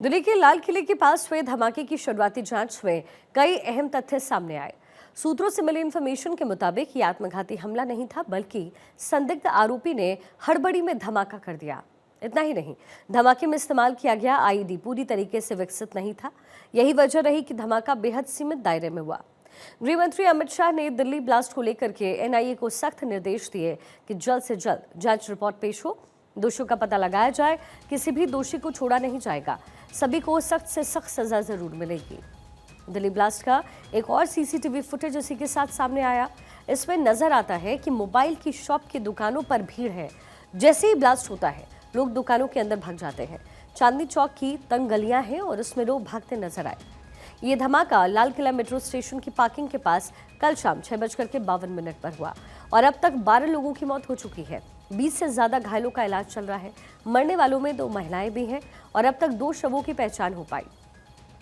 दिल्ली के लाल किले के पास हुए धमाके की शुरुआती जांच में कई अहम तथ्य सामने आए। सूत्रों से मिली इंफॉर्मेशन के मुताबिक ये आत्मघाती हमला नहीं था, बल्कि संदिग्ध आरोपी ने हड़बड़ी में धमाका कर दिया। इतना ही नहीं, धमाके में इस्तेमाल किया गया आईईडी पूरी तरीके से विकसित नहीं था। यही वजह रही कि धमाका बेहद सीमित दायरे में हुआ। गृह मंत्री अमित शाह ने दिल्ली ब्लास्ट को लेकर के एनआईए को सख्त निर्देश दिए कि जल्द से जल्द जांच रिपोर्ट पेश हो, दोषियों का पता लगाया जाए। किसी भी दोषी को छोड़ा नहीं जाएगा, सभी को सख्त से सख्त सजा जरूर मिलेगी। दिल्ली ब्लास्ट का एक और सीसीटीवी फुटेज इसी के साथ सामने आया। इसमें नजर आता है कि मोबाइल की शॉप की दुकानों पर भीड़ है। जैसे ही ब्लास्ट होता है, लोग दुकानों के अंदर भाग जाते हैं। चांदनी चौक की तंग गलियां हैं और उसमें लोग भागते नजर आए। ये धमाका लाल किला मेट्रो स्टेशन की पार्किंग के पास कल शाम 6:52 पर हुआ और अब तक 12 लोगों की मौत हो चुकी है। 20 से ज्यादा घायलों का इलाज चल रहा है। मरने वालों में 2 महिलाएं भी हैं और अब तक 2 शवों की पहचान हो पाई।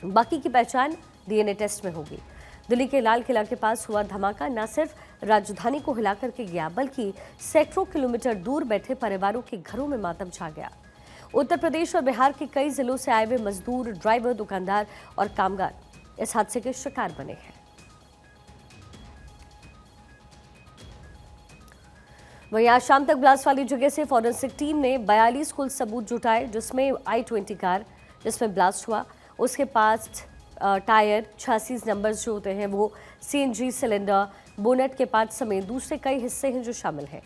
बाकी की पहचान डीएनए टेस्ट में होगी। दिल्ली के लाल किला के पास हुआ धमाका न सिर्फ राजधानी को हिला करके गया, बल्कि सैकड़ों किलोमीटर दूर बैठे परिवारों के घरों में मातम छा गया। उत्तर प्रदेश और बिहार के कई जिलों से आए हुए मजदूर, ड्राइवर, दुकानदार और कामगार इस हादसे के शिकार बने हैं। वहीं आज शाम तक ब्लास्ट वाली जगह से फॉरेंसिक टीम ने 42 कुल सबूत जुटाए, जिसमें i20 कार जिसमें ब्लास्ट हुआ, उसके पास टायर, 86 नंबर्स जो होते हैं वो, सीएनजी सिलेंडर, बोनेट के पार्ट समेत दूसरे कई हिस्से हैं जो शामिल हैं।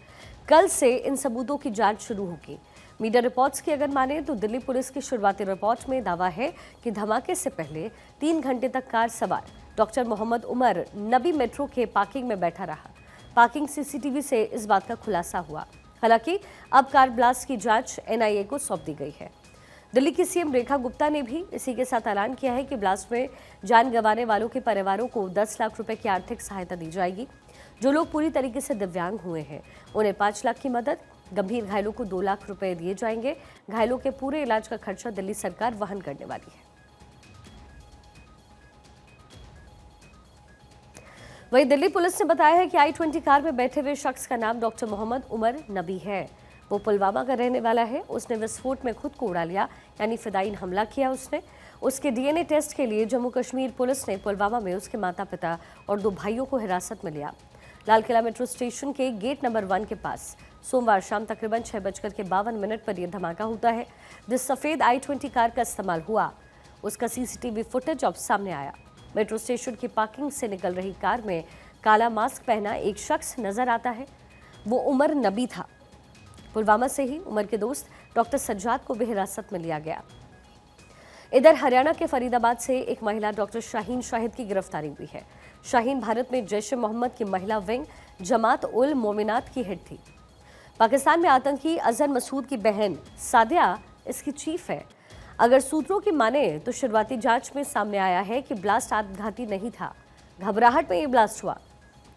कल से इन सबूतों की जांच शुरू होगी। मीडिया रिपोर्ट्स की अगर माने तो दिल्ली पुलिस की शुरुआती रिपोर्ट में दावा है कि धमाके से पहले 3 घंटे तक कार सवार डॉक्टर मोहम्मद उमर नबी मेट्रो के पार्किंग में बैठा रहा। पार्किंग सीसीटीवी से इस बात का खुलासा हुआ। हालांकि अब कार ब्लास्ट की जांच एनआईए को सौंप दी गई है। दिल्ली की सीएम रेखा गुप्ता ने भी इसी के साथ ऐलान किया है कि ब्लास्ट में जान गंवाने वालों के परिवारों को 10 लाख रुपए की आर्थिक सहायता दी जाएगी। जो लोग पूरी तरीके से दिव्यांग हुए हैं उन्हें 5 लाख की मदद, गंभीर घायलों को 2 लाख रुपए दिए जाएंगे। घायलों के पूरे इलाज का खर्चा दिल्ली सरकार वहन करने वाली है। वहीं दिल्ली पुलिस ने बताया है कि i20 कार में बैठे हुए शख्स का नाम डॉक्टर मोहम्मद उमर नबी है। वो पुलवामा का रहने वाला है। उसने विस्फोट में खुद को उड़ा लिया, यानी फिदायीन हमला किया उसने। उसके डीएनए टेस्ट के लिए जम्मू कश्मीर पुलिस ने पुलवामा में उसके माता पिता और 2 भाइयों को हिरासत में लिया। लाल किला मेट्रो स्टेशन के गेट नंबर 1 के पास सोमवार शाम तकरीबन 6:52 पर यह धमाका होता है। जिस सफेद i20 कार का इस्तेमाल हुआ, उसका सीसीटीवी फुटेज अब सामने आया। मेट्रो स्टेशन की पार्किंग से निकल रही कार में काला मास्क पहना एक शख्स नजर आता है। वो उमर नबी था। पुलवामा से ही उमर के दोस्त डॉक्टर सज्जाद को भी हिरासत में लिया गया। इधर हरियाणा के फरीदाबाद से एक महिला डॉक्टर शाहीन शाहिद की गिरफ्तारी हुई है। शाहीन भारत में जैश ए मोहम्मद की महिला विंग जमात उल मोमिनात की हेड थी। पाकिस्तान में आतंकी अजहर मसूद की बहन सादिया इसकी चीफ है। अगर सूत्रों की माने तो शुरुआती जांच में सामने आया है कि ब्लास्ट आत्मघाती नहीं था। घबराहट में ये ब्लास्ट हुआ।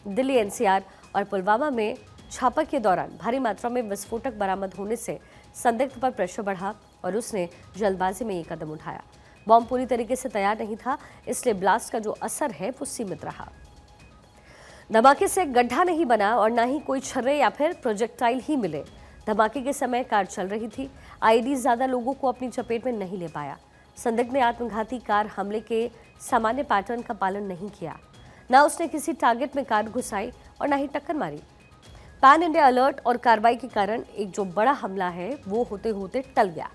दिल्ली एनसीआर और पुलवामा में छापा के दौरान भारी मात्रा में विस्फोटक बरामद होने से संदिग्ध पर प्रेशर बढ़ा और उसने जल्दबाजी में ये कदम उठाया। बॉम्ब पूरी तरीके से तैयार नहीं था, इसलिए ब्लास्ट का जो असर है वो सीमित रहा। धमाके से गड्ढा नहीं बना और न ही कोई छर्रे या फिर प्रोजेक्टाइल ही मिले। धमाके के समय कार चल रही थी। आईडी ज्यादा लोगों को अपनी चपेट में नहीं ले पाया। संदिग्ध ने आत्मघाती कार हमले के सामान्य पैटर्न का पालन नहीं किया। न उसने किसी टारगेट में कार घुसाई और न ही टक्कर मारी। पैन इंडिया अलर्ट और कार्रवाई के कारण एक जो बड़ा हमला है वो होते होते टल गया।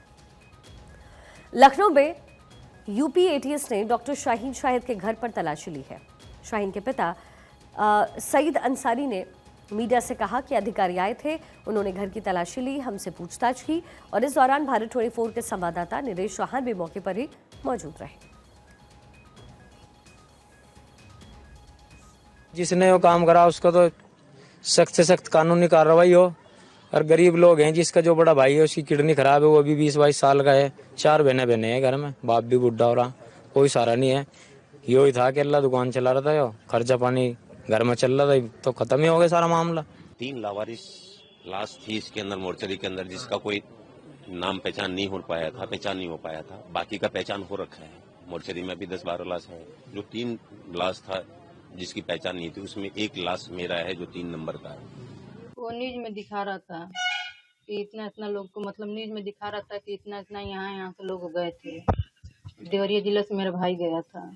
लखनऊ में यूपी एटीएस ने डॉक्टर शाहीन शाहिद के घर पर तलाशी ली है। शाहीन के पिता सईद अंसारी ने मीडिया से कहा कि अधिकारी आए थे, उन्होंने घर की तलाशी ली, हमसे पूछताछ की और इस दौरान भारत 24 के संवाददाता निलेश चौहान भी मौके पर ही मौजूद रहे। जिसने वो काम करा उसको तो सख्त से सख्त कानूनी कार्रवाई हो। और गरीब लोग हैं, जिसका जो बड़ा भाई है उसकी किडनी खराब है, वो अभी 20-22 साल का है। 4 बहने हैं घर में, बाप भी बुढ़ा हो रहा, कोई सहारा नहीं है। यो ही था कि अल्लाह दुकान चला रहा था, यो खर्चा पानी घर में चल रहा था, तो खत्म ही हो गया सारा मामला। 3 लावारिस लाश थी इसके अंदर, मोर्चरी के अंदर, जिसका कोई नाम पहचान नहीं हो पाया था। बाकी का पहचान हो रखा है। मोर्चरी में भी 10-12 लाश है। जो 3 लाश था जिसकी पहचान नहीं थी, उसमें एक लाश मेरा है जो 3 नंबर का है। वो न्यूज में दिखा रहा था कि इतना इतना लोग को, मतलब न्यूज में दिखा रहा था कि इतना इतना यहाँ से लोग गए थे। देवरिया जिला से मेरा भाई गया था।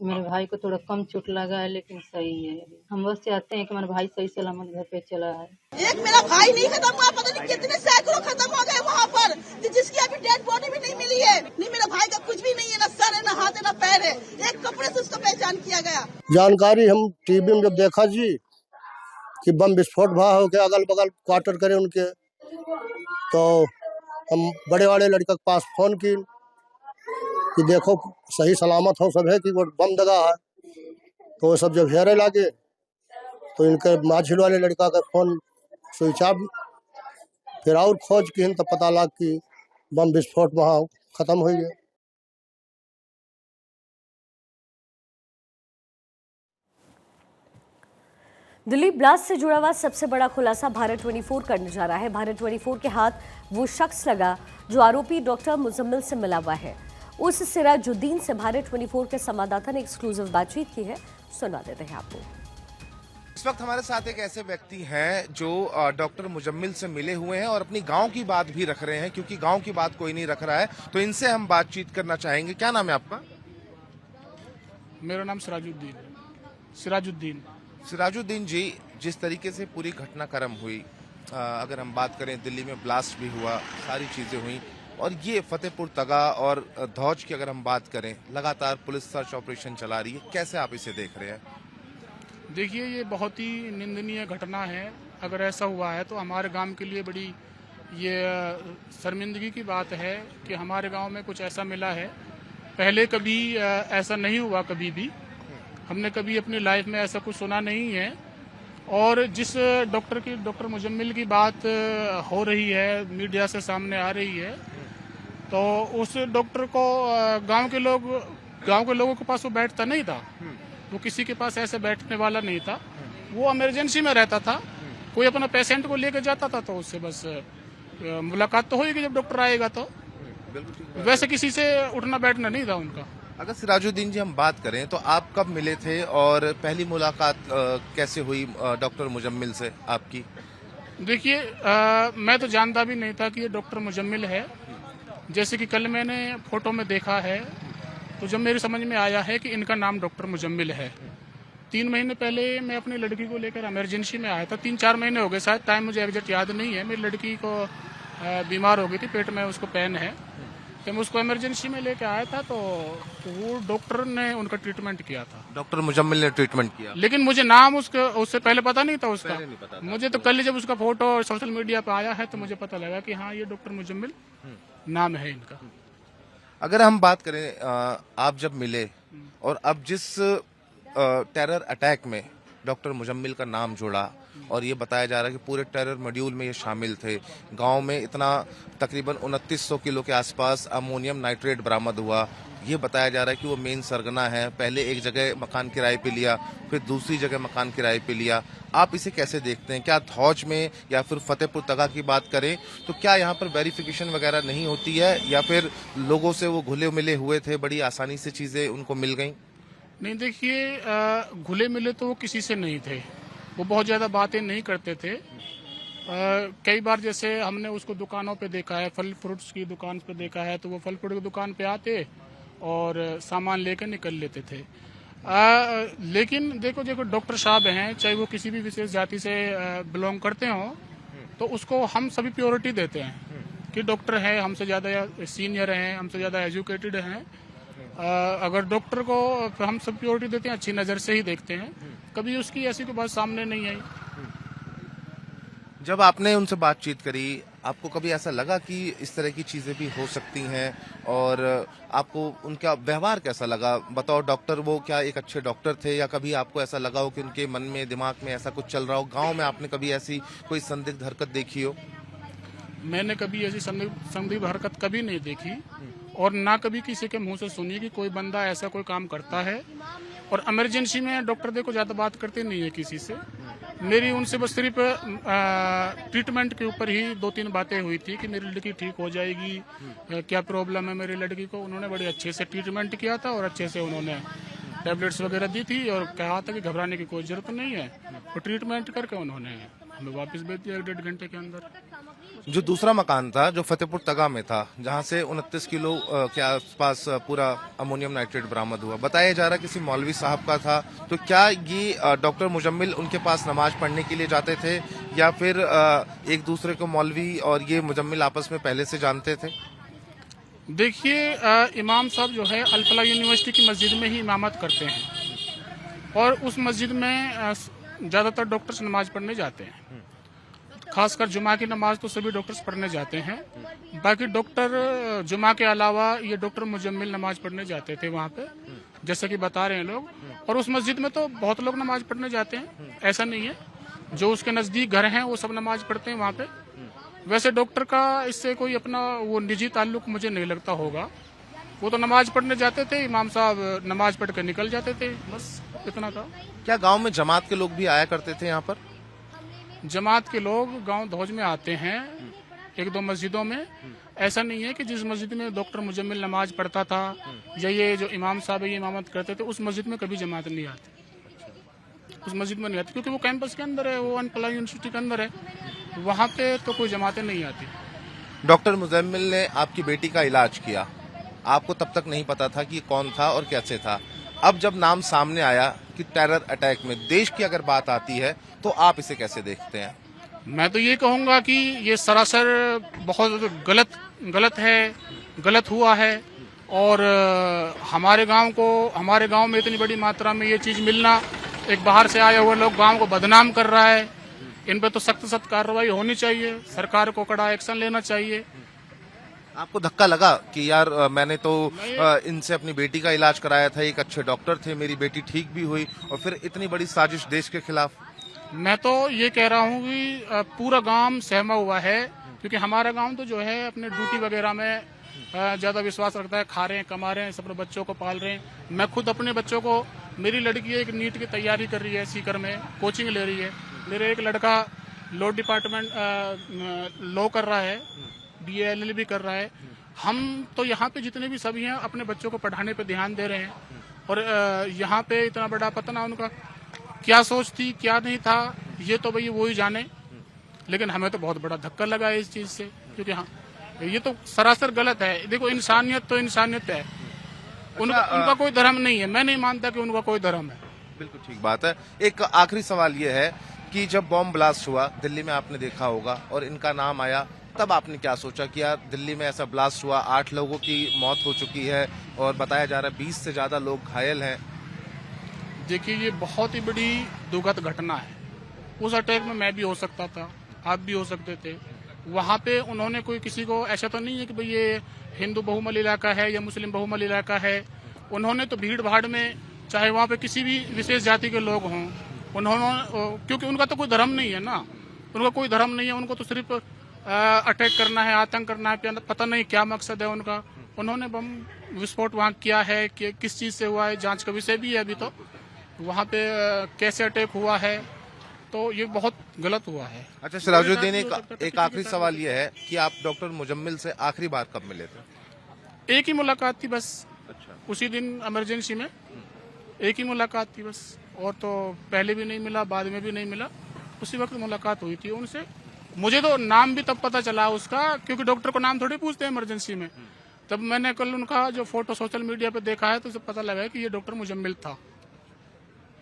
मेरे भाई को थोड़ा कम चोट लगा है, लेकिन सही है। हम बस चाहते हैं कि हमारा भाई सही सलामत घर पे चला है। एक मेरा भाई नहीं खत्म हुआ, पता नहीं कितने सैकड़ों खत्म हो गए वहाँ पर, जिसकी अभी डेड बॉडी भी नहीं मिली है। नहीं, मेरा भाई का कुछ भी नहीं है, ना सर है, ना हाथ है, ना पैर है। एक कपड़े से उसका पहचान किया गया। जानकारी हम टीवी में जब देखा जी कि बम विस्फोट हुआ हो के अगल बगल क्वार्टर करे उनके, तो हम बड़े वाले लड़के के पास फोन की कि देखो सही सलामत हो सब है कि वो बम दगा है। तो वो सब जब घेरे लगे तो इनके माझिल वाले लड़का का फोन स्विच ऑफ। फिर और खोज की तो पता लग कि बम विस्फोट वहाँ खत्म हो गया। दिल्ली ब्लास्ट से जुड़ा हुआ सबसे बड़ा खुलासा भारत 24 करने जा रहा है। भारत 24 के हाथ वो शख्स लगा जो आरोपी डॉक्टर मुजम्मिल से मिला हुआ है। उस सिराजुद्दीन से भारत 24 के संवाददाता ने एक्सक्लूसिव बातचीत की है, सुना देते हैं आपको। इस वक्त हमारे साथ एक ऐसे व्यक्ति हैं जो डॉक्टर मुजम्मिल से मिले हुए हैं और अपनी गांव की बात भी रख रहे हैं, क्योंकि गांव की बात कोई नहीं रख रहा है। तो इनसे हम बातचीत करना चाहेंगे। क्या नाम है आपका? मेरा नाम सिराजुद्दीन। सिराजुद्दीन जी, जिस तरीके से पूरी घटनाक्रम हुई, अगर हम बात करें दिल्ली में ब्लास्ट भी हुआ, सारी चीजें हुई, और ये फतेहपुर तगा और धौज की अगर हम बात करें, लगातार पुलिस सर्च ऑपरेशन चला रही है, कैसे आप इसे देख रहे हैं? देखिए, ये बहुत ही निंदनीय घटना है। अगर ऐसा हुआ है तो हमारे गांव के लिए बड़ी ये शर्मिंदगी की बात है कि हमारे गांव में कुछ ऐसा मिला है। पहले कभी ऐसा नहीं हुआ, कभी भी हमने कभी अपनी लाइफ में ऐसा कुछ सुना नहीं है। और जिस डॉक्टर मुजम्मिल की बात हो रही है, मीडिया से सामने आ रही है, तो उस डॉक्टर को गांव के लोगों के पास वो बैठता नहीं था। वो किसी के पास ऐसे बैठने वाला नहीं था। वो इमरजेंसी में रहता था। कोई अपना पेशेंट को लेकर जाता था तो उससे बस मुलाकात तो होगी जब डॉक्टर आएगा। तो वैसे किसी से उठना बैठना नहीं था उनका। अगर सिराजुद्दीन जी हम बात करें तो आप कब मिले थे और पहली मुलाकात कैसे हुई डॉक्टर मुजम्मिल से आपकी? देखिए, मैं तो जानता भी नहीं था कि ये डॉक्टर मुजम्मिल है। जैसे कि कल मैंने फोटो में देखा है तो जब मेरी समझ में आया है कि इनका नाम डॉक्टर मुजम्मिल है। 3 महीने पहले मैं अपनी लड़की को लेकर इमरजेंसी में आया था। 3-4 महीने हो गए शायद, टाइम मुझे एग्जैक्ट याद नहीं है। मेरी लड़की को बीमार हो गई थी, पेट में उसको पेन है। तो मैं उसको इमरजेंसी में लेकर आया था तो वो डॉक्टर ने उनका ट्रीटमेंट किया था। डॉक्टर मुजम्मिल ने ट्रीटमेंट किया, लेकिन मुझे नाम उससे पहले पता नहीं था उसका। नहीं पता था। मुझे तो कल जब उसका फोटो सोशल मीडिया पे आया है तो मुझे पता लगा कि हाँ, ये डॉक्टर मुजम्मिल नाम है इनका। अगर हम बात करें, आप जब मिले और अब जिस टेरर अटैक में डॉक्टर मुजम्मिल का नाम जुड़ा और ये बताया जा रहा है कि पूरे टेरर मॉड्यूल में ये शामिल थे, गांव में इतना तकरीबन 2900 किलो के आसपास अमोनियम नाइट्रेट बरामद हुआ, ये बताया जा रहा है कि वो मेन सरगना है। पहले एक जगह मकान किराए पे लिया, फिर दूसरी जगह मकान किराए पे लिया। आप इसे कैसे देखते हैं? क्या धौज में या फिर फतेहपुर तगा की बात करें तो क्या यहाँ पर वेरिफिकेशन वगैरह नहीं होती है, या फिर लोगों से वो घुले मिले हुए थे, बड़ी आसानी से चीजें उनको मिल गई? नहीं, देखिए, घुले मिले तो वो किसी से नहीं थे। वो बहुत ज्यादा बातें नहीं करते थे। कई बार जैसे हमने उसको दुकानों पे देखा है, फल फ्रूट्स की दुकान पे देखा है, तो वो फल फ्रूट की दुकान पे आते और सामान लेकर निकल लेते थे। लेकिन देखो डॉक्टर साहब हैं, चाहे वो किसी भी विशेष जाति से बिलोंग करते हो, तो उसको हम सभी प्योरिटी देते हैं कि डॉक्टर है, हमसे ज़्यादा सीनियर हैं, हमसे ज़्यादा एजुकेटेड हैं। अगर डॉक्टर को हम सब प्योरिटी देते हैं, अच्छी नज़र से ही देखते हैं। कभी उसकी ऐसी कोई बात सामने नहीं आई। जब आपने उनसे बातचीत करी, आपको कभी ऐसा लगा कि इस तरह की चीजें भी हो सकती हैं? और आपको उनका व्यवहार कैसा लगा? बताओ, डॉक्टर वो क्या एक अच्छे डॉक्टर थे, या कभी आपको ऐसा लगा हो कि उनके मन में, दिमाग में ऐसा कुछ चल रहा हो? गांव में आपने कभी ऐसी कोई संदिग्ध हरकत देखी हो? मैंने कभी ऐसी संदिग्ध हरकत कभी नहीं देखी और ना कभी किसी के मुंह से सुनी कि कोई बंदा ऐसा कोई काम करता है। और इमरजेंसी में डॉक्टर देखो ज्यादा बात करते नहीं है किसी से। मेरी उनसे बस सिर्फ ट्रीटमेंट के ऊपर ही 2-3 बातें हुई थी कि मेरी लड़की ठीक हो जाएगी, क्या प्रॉब्लम है मेरी लड़की को। उन्होंने बड़े अच्छे से ट्रीटमेंट किया था और अच्छे से उन्होंने टैबलेट्स वगैरह दी थी और कहा था कि घबराने की कोई जरूरत नहीं है। और ट्रीटमेंट करके उन्होंने हमें वापस भेज दिया 1-1.5 घंटे के अंदर। जो दूसरा मकान था जो फतेहपुर तगा में था, जहां से 29 किलो के आसपास पूरा अमोनियम नाइट्रेट बरामद हुआ, बताया जा रहा किसी मौलवी साहब का था, तो क्या ये डॉक्टर मुजम्मिल उनके पास नमाज पढ़ने के लिए जाते थे या फिर एक दूसरे को मौलवी और ये मुजम्मिल आपस में पहले से जानते थे? देखिए, इमाम साहब जो है अल-फलाह यूनिवर्सिटी की मस्जिद में ही इमामत करते हैं और उस मस्जिद में ज़्यादातर डॉक्टर्स नमाज पढ़ने जाते हैं। खासकर जुमा की नमाज तो सभी डॉक्टर्स पढ़ने जाते हैं। बाकी डॉक्टर जुमा के अलावा ये डॉक्टर मुजम्मिल नमाज पढ़ने जाते थे वहाँ पे, जैसा कि बता रहे हैं लोग। और उस मस्जिद में तो बहुत लोग नमाज पढ़ने जाते हैं, ऐसा नहीं है। जो उसके नज़दीक घर हैं वो सब नमाज पढ़ते हैं वहाँ पे। वैसे डॉक्टर का इससे कोई अपना वो निजी ताल्लुक मुझे नहीं लगता होगा। वो तो नमाज पढ़ने जाते थे, इमाम साहब नमाज पढ़ कर निकल जाते थे, बस इतना था। क्या गांव में जमात के लोग भी आया करते थे यहाँ पर? जमात के लोग गांव धौज में आते हैं, एक दो मस्जिदों में। ऐसा नहीं है कि जिस मस्जिद में डॉक्टर मुजम्मिल नमाज पढ़ता था या ये जो इमाम साहब ये इमामत करते थे, उस मस्जिद में कभी जमात नहीं आती। उस मस्जिद में नहीं आती क्योंकि वो कैंपस के अंदर है, वो अल-फलाह यूनिवर्सिटी के अंदर है, वहाँ पे तो कोई जमातें नहीं आती। डॉक्टर मुजम्मिल ने आपकी बेटी का इलाज किया, आपको तब तक नहीं पता था कि कौन था और कैसे था। अब जब नाम सामने आया कि टेरर अटैक में देश की अगर बात आती है तो आप इसे कैसे देखते हैं? मैं तो ये कहूँगा कि ये सरासर बहुत गलत है, गलत हुआ है। और हमारे गांव में इतनी बड़ी मात्रा में ये चीज़ मिलना, एक बाहर से आया हुआ लोग गांव को बदनाम कर रहा है। इन पे तो सख्त कार्रवाई होनी चाहिए, सरकार को कड़ा एक्शन लेना चाहिए। आपको धक्का लगा कि यार मैंने तो इनसे अपनी बेटी का इलाज कराया था, एक अच्छे डॉक्टर थे, मेरी बेटी ठीक भी हुई, और फिर इतनी बड़ी साजिश देश के खिलाफ? मैं तो ये कह रहा हूँ कि पूरा गांव सहमा हुआ है, क्योंकि हमारा गांव तो जो है अपने ड्यूटी वगैरह में ज़्यादा विश्वास रखता है। खा रहे हैं, कमा रहे हैं, अपने बच्चों को पाल रहे हैं। मैं खुद अपने बच्चों को, मेरी लड़की एक नीट की तैयारी कर रही है, सीकर में कोचिंग ले रही है। मेरा एक लड़का लॉ डिपार्टमेंट लॉ कर रहा है, BA LLB कर रहा है। हम तो यहाँ पे जितने भी सभी हैं अपने बच्चों को पढ़ाने पे ध्यान दे रहे हैं। और यहाँ पे इतना बड़ा पता ना उनका क्या सोच थी, क्या नहीं था, ये तो भाई वो ही जाने। लेकिन हमें तो बहुत बड़ा धक्का लगा है इस चीज़ से, क्योंकि हाँ ये तो सरासर गलत है। देखो, इंसानियत तो इंसानियत है, उनका कोई धर्म नहीं है। मैं नहीं मानता कि उनका कोई धर्म है। बिल्कुल ठीक बात है। एक आखिरी सवाल ये है कि जब बॉम्ब ब्लास्ट हुआ दिल्ली में, आपने देखा होगा, और इनका नाम आया, तब आपने क्या सोचा कि यार दिल्ली में ऐसा ब्लास्ट हुआ, 8 लोगों की मौत हो चुकी है और बताया जा रहा है 20 से ज्यादा लोग घायल हैं? देखिए, ये बहुत ही बड़ी दुखद घटना है। उस अटैक में मैं भी हो सकता था, आप भी हो सकते थे। वहाँ पे उन्होंने कोई किसी को, ऐसा तो नहीं है कि भाई ये हिंदू बहुमल इलाका है या मुस्लिम बहुमल इलाका है। उन्होंने तो भीड़ भाड़ में, चाहे वहाँ पे किसी भी विशेष जाति के लोग हों, उन्होंने, क्योंकि उनका तो कोई धर्म नहीं है ना, उनका कोई धर्म नहीं है, उनको तो सिर्फ अटैक करना है, आतंक करना है, पता नहीं क्या मकसद है उनका। उन्होंने बम विस्फोट वहाँ किया है कि किस चीज़ से हुआ है, जांच का विषय भी है अभी तो। वहाँ पे कैसे अटैक हुआ है, तो ये बहुत गलत हुआ है। अच्छा सिराजुद्दीन, एक आखिरी सवाल ये है कि आप डॉक्टर मुजम्मिल से आखिरी बार कब मिले थे? एक ही मुलाकात थी बस। अच्छा। उसी दिन इमरजेंसी में एक ही मुलाकात थी बस, और तो पहले भी नहीं मिला, बाद में भी नहीं मिला। उसी वक्त मुलाकात हुई थी उनसे। मुझे तो नाम भी तब पता चला उसका, क्योंकि डॉक्टर को नाम थोड़ी पूछते हैं इमरजेंसी में। तब मैंने कल उनका जो फोटो सोशल मीडिया पे देखा है, तो उसे पता लगा कि ये डॉक्टर मुजम्मिल था।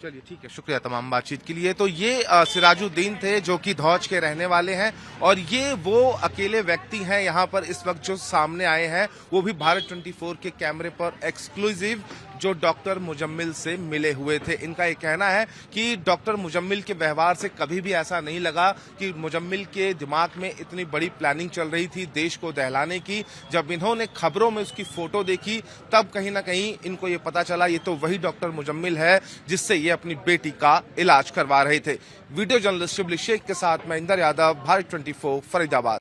चलिए ठीक है, शुक्रिया तमाम बातचीत के लिए। तो ये सिराजुद्दीन थे जो कि धौज के रहने वाले हैं, और ये वो अकेले व्यक्ति हैं यहाँ पर इस वक्त जो सामने आए हैं, वो भी भारत 24 के कैमरे पर एक्सक्लूसिव, जो डॉक्टर मुजम्मिल से मिले हुए थे। इनका ये कहना है कि डॉक्टर मुजम्मिल के व्यवहार से कभी भी ऐसा नहीं लगा कि मुजम्मिल के दिमाग में इतनी बड़ी प्लानिंग चल रही थी देश को दहलाने की। जब इन्होंने खबरों में उसकी फोटो देखी, तब कहीं ना कहीं इनको ये पता चला ये तो वही डॉक्टर मुजम्मिल है जिससे ये अपनी बेटी का इलाज करवा रहे थे। वीडियो जर्नलिस्ट शिबली शेख के साथ मैं इंदर यादव, भारत 24 फरीदाबाद।